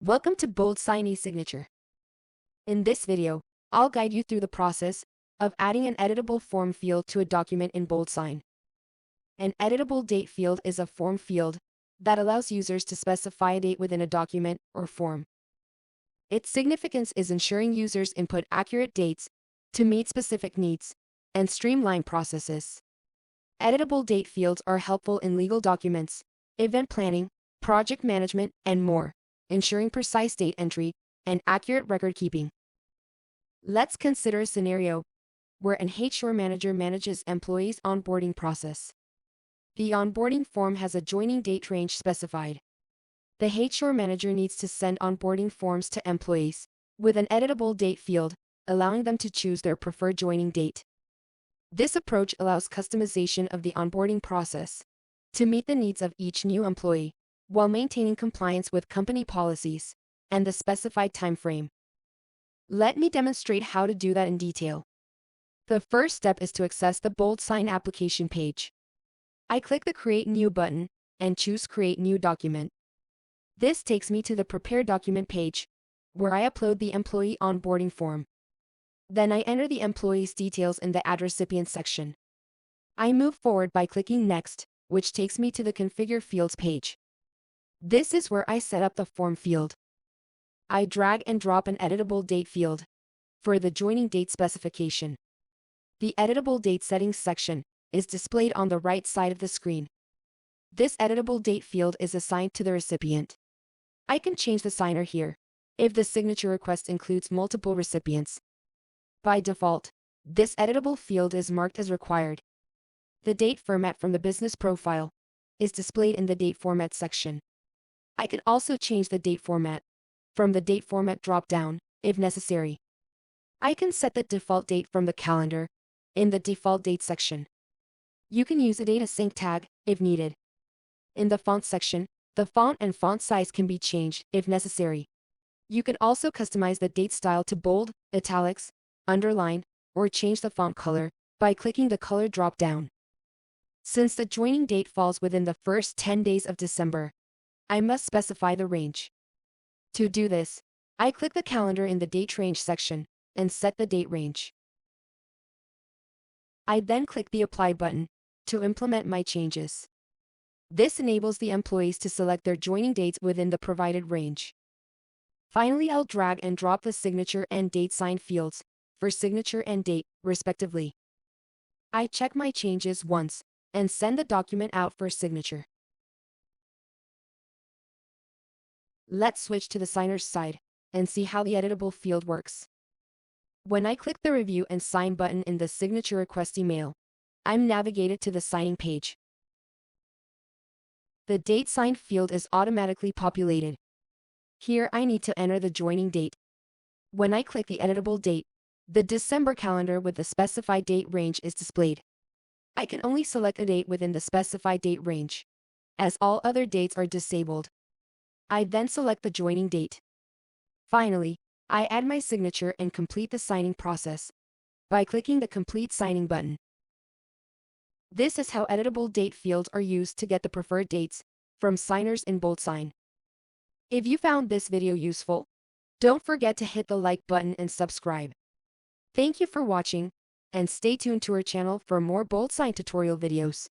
Welcome to BoldSign eSignature. In this video, I'll guide you through the process of adding an editable form field to a document in BoldSign. An editable date field is a form field that allows users to specify a date within a document or form. Its significance is ensuring users input accurate dates to meet specific needs and streamline processes. Editable date fields are helpful in legal documents, event planning, project management, and more, ensuring precise date entry and accurate record keeping. Let's consider a scenario where an HR manager manages employees' onboarding process. The onboarding form has a joining date range specified. The HR manager needs to send onboarding forms to employees with an editable date field, allowing them to choose their preferred joining date. This approach allows customization of the onboarding process to meet the needs of each new employee, while maintaining compliance with company policies and the specified time frame. Let me demonstrate how to do that in detail. The first step is to access the BoldSign application page. I click the Create New button and choose Create New Document. This takes me to the Prepare Document page, where I upload the employee onboarding form. Then I enter the employee's details in the Add Recipient section. I move forward by clicking Next, which takes me to the Configure Fields page. This is where I set up the form field. I drag and drop an editable date field for the joining date specification. The Editable Date Settings section is displayed on the right side of the screen. This editable date field is assigned to the recipient. I can change the signer here if the signature request includes multiple recipients. By default, this editable field is marked as required. The date format from the business profile is displayed in the Date Format section. I can also change the date format from the Date Format drop-down, if necessary. I can set the default date from the calendar in the Default Date section. You can use a data sync tag if needed. In the Font section, the font and font size can be changed if necessary. You can also customize the date style to bold, italics, underline, or change the font color by clicking the Color drop-down. Since the joining date falls within the first 10 days of December, I must specify the range. To do this, I click the calendar in the Date Range section and set the date range. I then click the Apply button to implement my changes. This enables the employees to select their joining dates within the provided range. Finally, I'll drag and drop the signature and date sign fields for signature and date, respectively. I check my changes once and send the document out for signature. Let's switch to the signer's side and see how the editable field works. When I click the Review and Sign button in the Signature Request email, I'm navigated to the signing page. The Date Signed field is automatically populated. Here I need to enter the joining date. When I click the editable date, the December calendar with the specified date range is displayed. I can only select a date within the specified date range, as all other dates are disabled. I then select the joining date. Finally, I add my signature and complete the signing process by clicking the Complete Signing button. This is how editable date fields are used to get the preferred dates from signers in BoldSign. If you found this video useful, don't forget to hit the like button and subscribe. Thank you for watching, and stay tuned to our channel for more BoldSign tutorial videos.